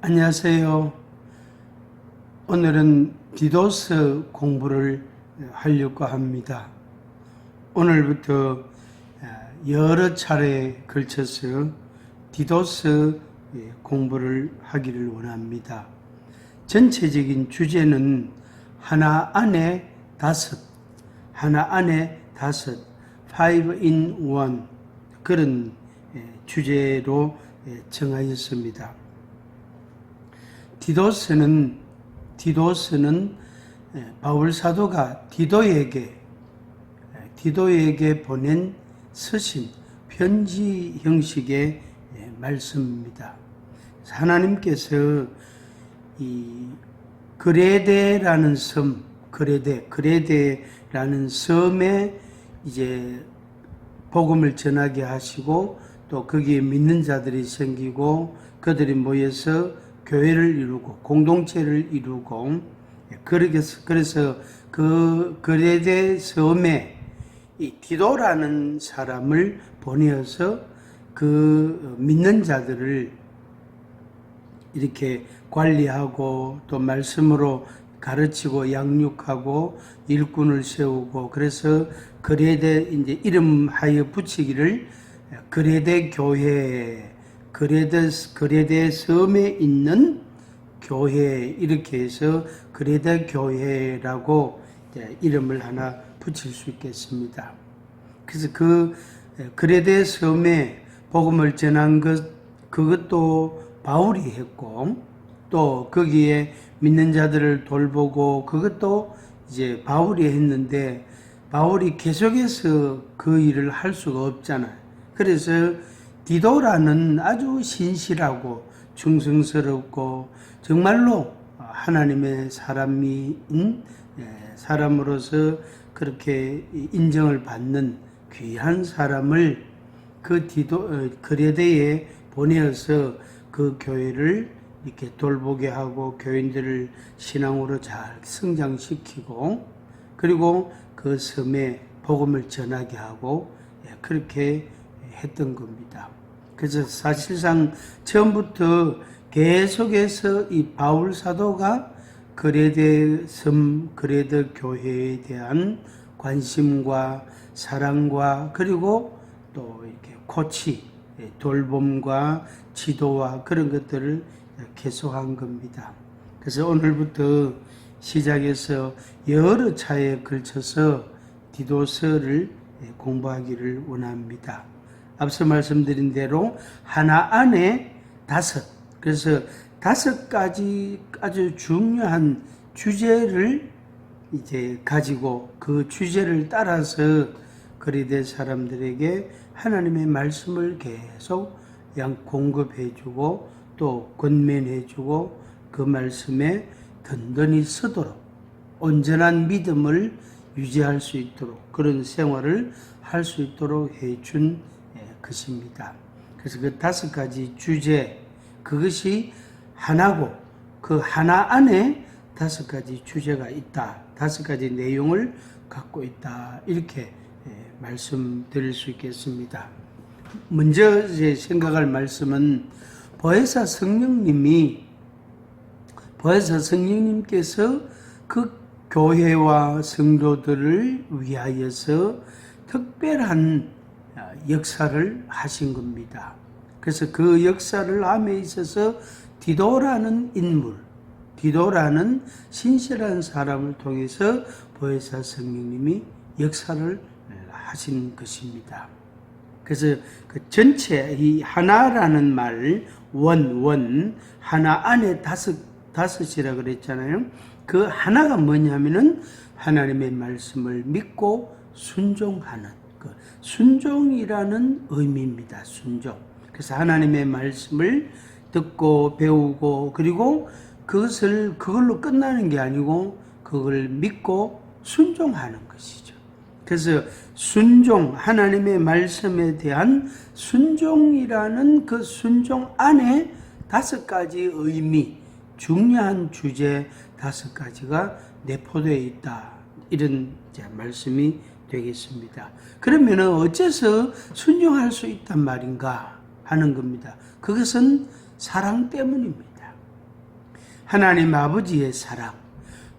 안녕하세요. 오늘은 디도스 공부를 하려고 합니다. 오늘부터 여러 차례에 걸쳐서 디도스 공부를 하기를 원합니다. 전체적인 주제는 하나 안에 다섯, five in one 그런 주제로 정하였습니다. 디도스는 바울 사도가 디도에게 보낸 서신, 편지 형식의 말씀입니다. 하나님께서 이 그레데라는 섬에 이제 복음을 전하게 하시고 또 거기에 믿는 자들이 생기고 그들이 모여서 교회를 이루고 공동체를 이루고 그래서 그 그레데 섬에 이 디도라는 사람을 보내어서 그 믿는 자들을 이렇게 관리하고 또 말씀으로 가르치고 양육하고 일꾼을 세우고 그래서 그레데 이제 이름하여 붙이기를 그레데 교회 그레데 섬에 있는 교회 이렇게 해서 그레데 교회라고 이름을 하나 붙일 수 있겠습니다. 그래서 그 그레데 섬에 복음을 전한 그것도 바울이 했고 또 거기에 믿는 자들을 돌보고 그것도 이제 바울이 했는데 바울이 계속해서 그 일을 할 수가 없잖아요. 그래서 디도라는 아주 신실하고 충성스럽고 정말로 하나님의 사람으로서 그렇게 인정을 받는 귀한 사람을 그 그레데에 보내어서 그 교회를 이렇게 돌보게 하고 교인들을 신앙으로 잘 성장시키고 그리고 그 섬에 복음을 전하게 하고 그렇게 했던 겁니다. 그래서 사실상 처음부터 계속해서 이 바울 사도가 그레데 섬, 그레데 교회에 대한 관심과 사랑과 그리고 또 이렇게 코치, 돌봄과 지도와 그런 것들을 계속한 겁니다. 그래서 오늘부터 시작해서 여러 차례에 걸쳐서 디도서를 공부하기를 원합니다. 앞서 말씀드린 대로 하나 안에 다섯, 그래서 5가지 아주 중요한 주제를 이제 가지고 그 주제를 따라서 그리대 사람들에게 하나님의 말씀을 계속 공급해주고 또 권면해주고 그 말씀에 든든히 서도록 온전한 믿음을 유지할 수 있도록 그런 생활을 할 수 있도록 해준 것입니다. 그래서 그 5가지 주제 그것이 하나고 그 하나 안에 5가지 주제가 있다. 5가지 내용을 갖고 있다. 이렇게 말씀드릴 수 있겠습니다. 먼저 이제 생각할 말씀은 보혜사 성령님께서 그 교회와 성도들을 위하여서 특별한 역사를 하신 겁니다. 그래서 그 역사를 함에 있어서 디도라는 인물, 디도라는 신실한 사람을 통해서 보혜사 성령님이 역사를 하신 것입니다. 그래서 그 전체 이 하나라는 말, 하나 안에 다섯이라 그랬잖아요. 그 하나가 뭐냐면은 하나님의 말씀을 믿고 순종하는 그 순종이라는 의미입니다. 순종. 그래서 하나님의 말씀을 듣고 배우고 그리고 그걸로 끝나는 게 아니고 그걸 믿고 순종하는 것이죠. 그래서 순종, 하나님의 말씀에 대한 순종이라는 그 순종 안에 5가지 의미, 중요한 주제 5가지가 내포되어 있다. 이런 말씀이 되겠습니다. 그러면 어째서 순종할 수 있단 말인가 하는 겁니다. 그것은 사랑 때문입니다. 하나님 아버지의 사랑,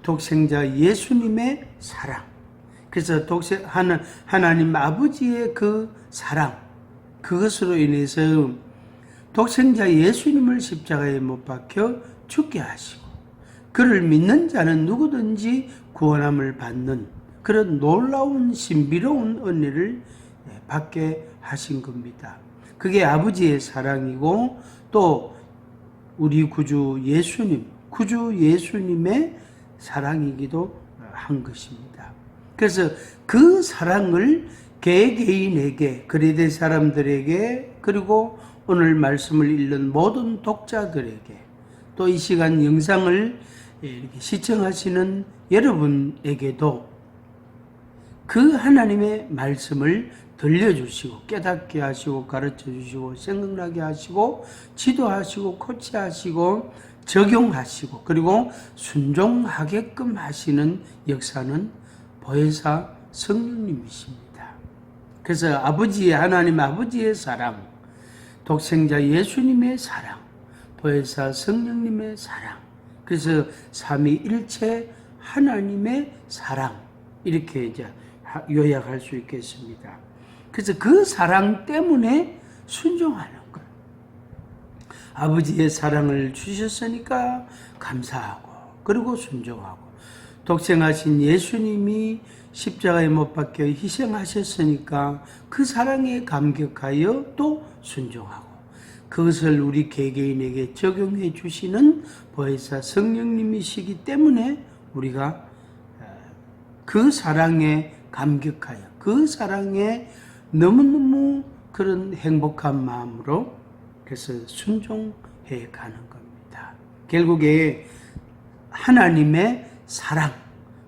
독생자 예수님의 사랑. 그래서 하나님 아버지의 그 사랑, 그것으로 인해서 독생자 예수님을 십자가에 못 박혀 죽게 하시고, 그를 믿는 자는 누구든지 구원함을 받는 그런 놀라운 신비로운 은혜를 받게 하신 겁니다. 그게 아버지의 사랑이고, 또 우리 구주 예수님의 사랑이기도 한 것입니다. 그래서 그 사랑을 개개인에게, 그리대 사람들에게, 그리고 오늘 말씀을 읽는 모든 독자들에게, 또 이 시간 영상을 이렇게 시청하시는 여러분에게도 그 하나님의 말씀을 들려주시고, 깨닫게 하시고, 가르쳐 주시고, 생각나게 하시고, 지도하시고, 코치하시고, 적용하시고, 그리고 순종하게끔 하시는 역사는 보혜사 성령님이십니다. 그래서 하나님 아버지의 사랑, 독생자 예수님의 사랑, 보혜사 성령님의 사랑, 그래서 삼위일체 하나님의 사랑, 이렇게 이제 요약할 수 있겠습니다. 그래서 그 사랑 때문에 순종하는 것. 아버지의 사랑을 주셨으니까 감사하고, 그리고 순종하고, 독생하신 예수님이 십자가에 못 박혀 희생하셨으니까 그 사랑에 감격하여 또 순종하고, 그것을 우리 개개인에게 적용해 주시는 보혜사 성령님이시기 때문에 우리가 그 사랑에 감격하여, 그 사랑에 너무너무 그런 행복한 마음으로 그래서 순종해 가는 겁니다. 결국에 하나님의 사랑,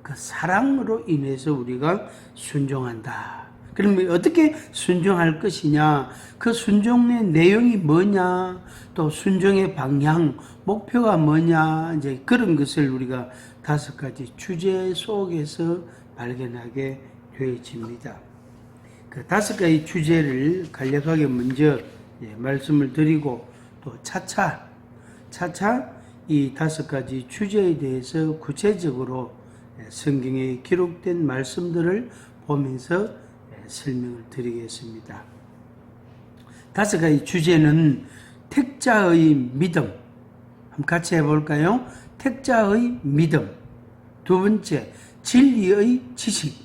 그 사랑으로 인해서 우리가 순종한다. 그러면 어떻게 순종할 것이냐? 그 순종의 내용이 뭐냐? 또 순종의 방향, 목표가 뭐냐? 이제 그런 것을 우리가 5가지 주제 속에서 발견하게 되어집니다. 그 5가지 주제를 간략하게 먼저 말씀을 드리고, 또 차차 이 5가지 주제에 대해서 구체적으로 성경에 기록된 말씀들을 보면서 설명을 드리겠습니다. 5가지 주제는 택자의 믿음, 한번 같이 해볼까요? 택자의 믿음. 2번째, 진리의 지식.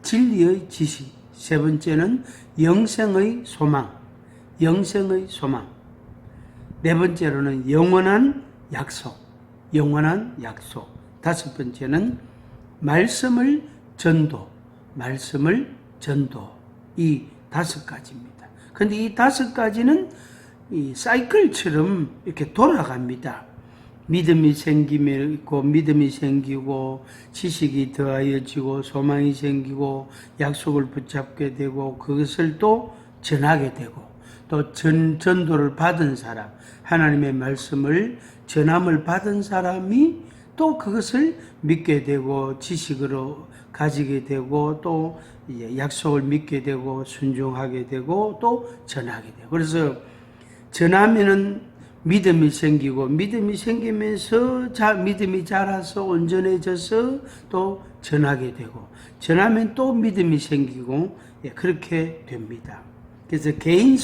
3번째는 영생의 소망. 4번째로는 영원한 약속. 5번째는 말씀을 전도. 이 5가지입니다. 그런데 이 5가지는 이 사이클처럼 이렇게 돌아갑니다. 믿음이 생기고, 지식이 더하여지고, 소망이 생기고, 약속을 붙잡게 되고, 그것을 또 전하게 되고, 또 전도를 받은 사람, 하나님의 말씀을 전함을 받은 사람이 또 그것을 믿게 되고, 지식으로 가지게 되고, 또 약속을 믿게 되고, 순종하게 되고, 또 전하게 되고. 그래서 전하면은 믿음이 생기고, 믿음이 생기면서 믿음이 자라서 온전해져서 또 전하게 되고, 전하면 또 믿음이 생기고, 그렇게 됩니다. 그래서 개인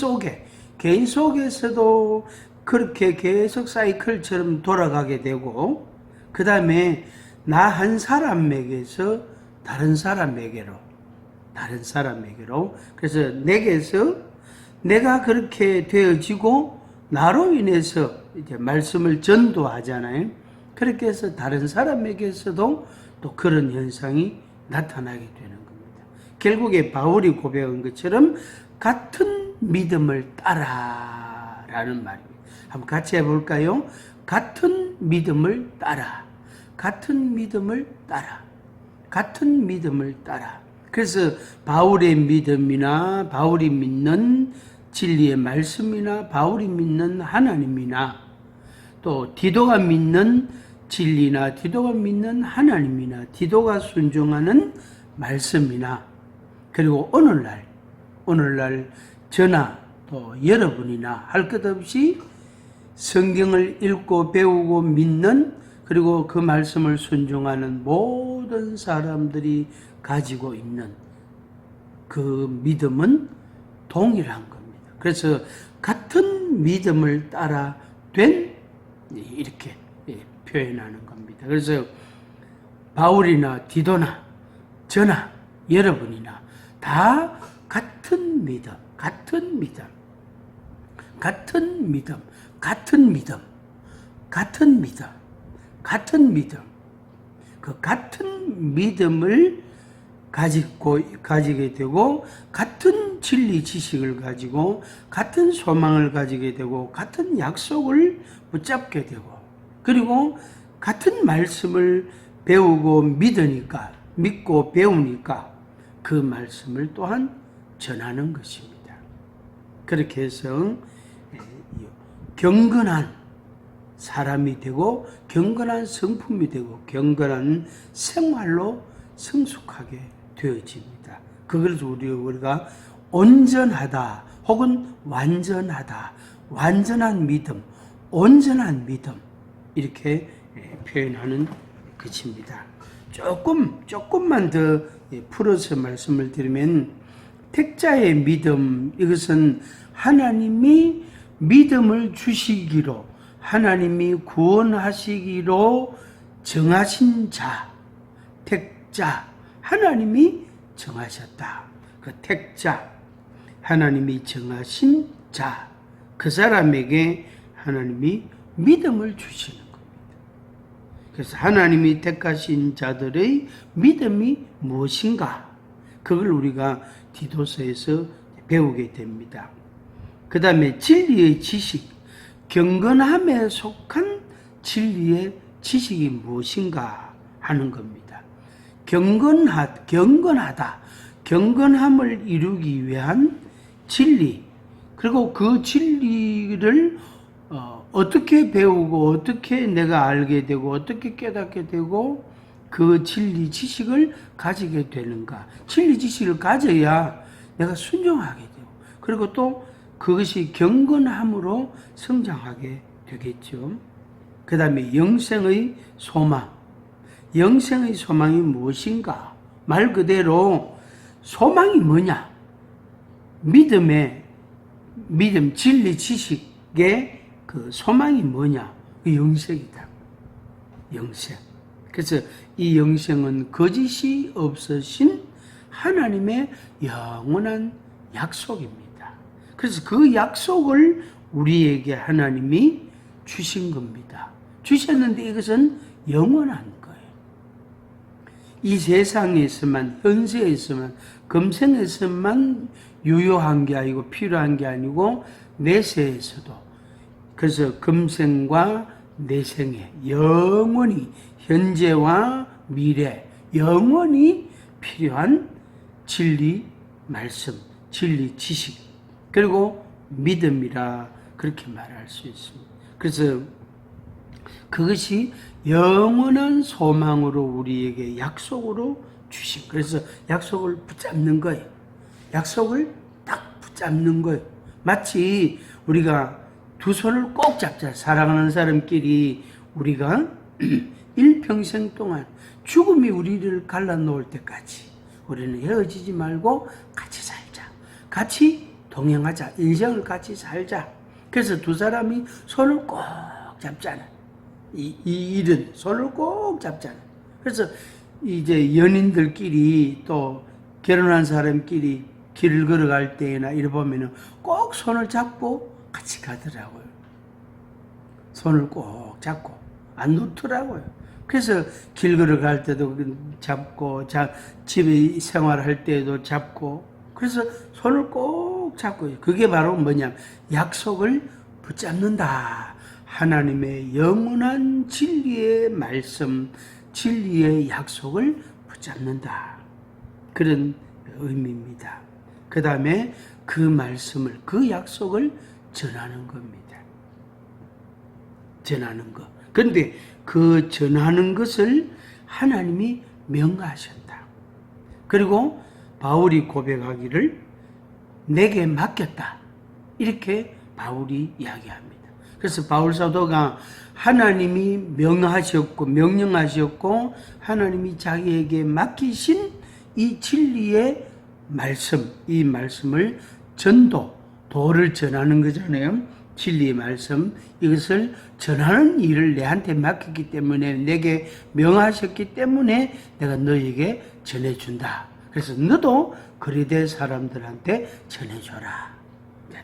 속에서도 그렇게 계속 사이클처럼 돌아가게 되고, 그 다음에 나 한 사람에게서 다른 사람에게로, 그래서 내게서 내가 그렇게 되어지고, 나로 인해서 이제 말씀을 전도하잖아요. 그렇게 해서 다른 사람에게서도 또 그런 현상이 나타나게 되는 겁니다. 결국에 바울이 고백한 것처럼 같은 믿음을 따라라는 말입니다. 한번 같이 해볼까요? 같은 믿음을 따라. 그래서 바울의 믿음이나 바울이 믿는 진리의 말씀이나 바울이 믿는 하나님이나, 또 디도가 믿는 진리나 디도가 믿는 하나님이나 디도가 순종하는 말씀이나, 그리고 오늘날 저나 또 여러분이나 할 것 없이 성경을 읽고 배우고 믿는, 그리고 그 말씀을 순종하는 모든 사람들이 가지고 있는 그 믿음은 동일한 겁니다. 그래서 같은 믿음을 따라 된, 이렇게 표현하는 겁니다. 그래서 바울이나 디도나 저나 여러분이나 다 같은 믿음, 같은 믿음, 같은 믿음, 같은 믿음, 같은 믿음, 같은 믿음, 그 같은 믿음을 가지게 되고, 같은 진리 지식을 가지고, 같은 소망을 가지게 되고, 같은 약속을 붙잡게 되고, 그리고 같은 말씀을 배우고 믿고 배우니까 그 말씀을 또한 전하는 것입니다. 그렇게 해서 경건한 사람이 되고, 경건한 성품이 되고, 경건한 생활로 성숙하게 되어집니다. 그걸 우리가 온전하다 혹은 완전하다, 완전한 믿음, 온전한 믿음, 이렇게 표현하는 것입니다. 조금만 더 풀어서 말씀을 드리면, 택자의 믿음, 이것은 하나님이 믿음을 주시기로, 하나님이 구원하시기로 정하신 자, 택자, 하나님이 정하셨다. 그 택자, 하나님이 정하신 자, 그 사람에게 하나님이 믿음을 주시는 겁니다. 그래서 하나님이 택하신 자들의 믿음이 무엇인가? 그걸 우리가 디도서에서 배우게 됩니다. 그 다음에 진리의 지식, 경건함에 속한 진리의 지식이 무엇인가 하는 겁니다. 경건하다, 경건함을 이루기 위한 진리, 그리고 그 진리를 어떻게 배우고, 어떻게 내가 알게 되고, 어떻게 깨닫게 되고, 그 진리 지식을 가지게 되는가. 진리 지식을 가져야 내가 순종하게 되고, 그리고 또 그것이 경건함으로 성장하게 되겠죠. 그 다음에 영생의 소망. 영생의 소망이 무엇인가? 말 그대로 소망이 뭐냐? 믿음, 진리, 지식의 그 소망이 뭐냐? 그 영생이다. 영생. 그래서 이 영생은 거짓이 없으신 하나님의 영원한 약속입니다. 그래서 그 약속을 우리에게 하나님이 주신 겁니다. 주셨는데 이것은 영원한 거예요. 이 세상에서만, 현세에서만, 금생에서만 유효한 게 아니고, 필요한 게 아니고, 내세에서도, 그래서 금생과 내생에 영원히, 현재와 미래, 영원히 필요한 진리 말씀, 진리 지식, 그리고 믿음이라 그렇게 말할 수 있습니다. 그래서 그것이 영원한 소망으로 우리에게 약속으로 주신, 그래서 약속을 붙잡는 거예요. 약속을 딱 붙잡는 거예요. 마치 우리가 두 손을 꼭 잡자. 사랑하는 사람끼리 우리가 일평생 동안 죽음이 우리를 갈라놓을 때까지 우리는 헤어지지 말고 같이 살자. 같이 동행하자. 인생을 같이 살자. 그래서 두 사람이 손을 꼭 잡잖아. 이 일은 손을 꼭 잡잖아. 그래서 이제 연인들끼리 또 결혼한 사람끼리 길을 걸어갈 때나 이래 보면은 꼭 손을 잡고 같이 가더라고요. 손을 꼭 잡고 안 놓더라고요. 그래서 길 걸어갈 때도 잡고, 집에 생활할 때도 잡고, 그래서 손을 꼭 잡고, 그게 바로 뭐냐, 약속을 붙잡는다. 하나님의 영원한 진리의 말씀, 진리의 약속을 붙잡는다. 그런 의미입니다. 그 다음에 그 말씀을, 그 약속을 전하는 겁니다. 전하는 것. 그런데 그 전하는 것을 하나님이 명하셨다. 그리고 바울이 고백하기를 내게 맡겼다. 이렇게 바울이 이야기합니다. 그래서 바울 사도가 하나님이 명령하셨고 하나님이 자기에게 맡기신 이 진리의 말씀, 이 말씀을 도를 전하는 거잖아요. 진리의 말씀, 이것을 전하는 일을 내한테 맡겼기 때문에, 내게 명하셨기 때문에 내가 너에게 전해준다. 그래서 너도 그리대 사람들한테 전해줘라.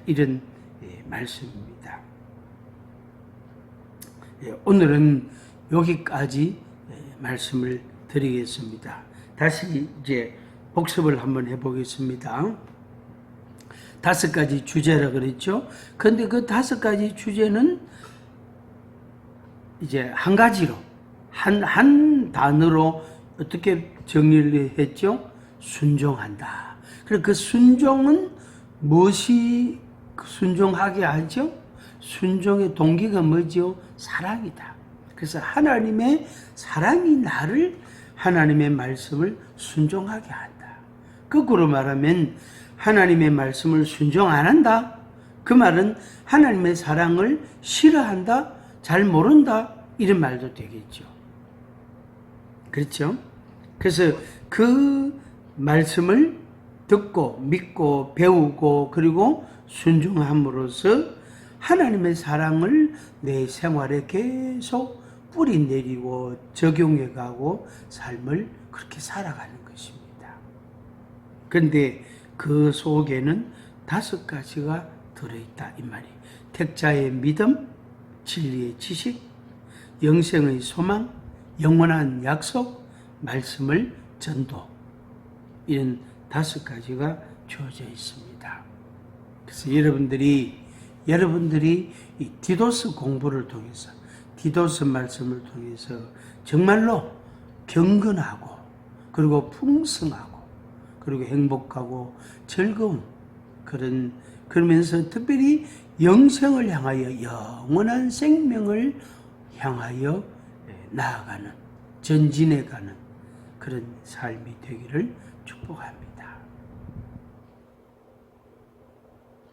이런 말씀입니다. 오늘은 여기까지 말씀을 드리겠습니다. 다시 이제 복습을 한번 해보겠습니다. 5가지 주제라 그랬죠. 그런데 그 5가지 주제는 이제 한 가지로, 한 단어로 어떻게 정리를 했죠? 순종한다. 그래서 그 순종은 무엇이 순종하게 하죠? 순종의 동기가 뭐죠? 사랑이다. 그래서 하나님의 사랑이 나를 하나님의 말씀을 순종하게 한다. 거꾸로 말하면 하나님의 말씀을 순종 안 한다. 그 말은 하나님의 사랑을 싫어한다, 잘 모른다, 이런 말도 되겠죠. 그렇죠? 그래서 그 말씀을 듣고 믿고 배우고 그리고 순종함으로써 하나님의 사랑을 내 생활에 계속 뿌리 내리고 적용해 가고 삶을 그렇게 살아가는 것입니다. 그런데 그 속에는 5가지가 들어있다 이 말이에요. 택자의 믿음, 진리의 지식, 영생의 소망, 영원한 약속, 말씀을 전도, 이런 5가지가 주어져 있습니다. 그래서 여러분들이 이 디도스 공부를 통해서, 디도스 말씀을 통해서 정말로 경건하고 그리고 풍성하고 그리고 행복하고 즐거운 그러면서 특별히 영생을 향하여, 영원한 생명을 향하여 나아가는, 전진해가는 그런 삶이 되기를 축복합니다.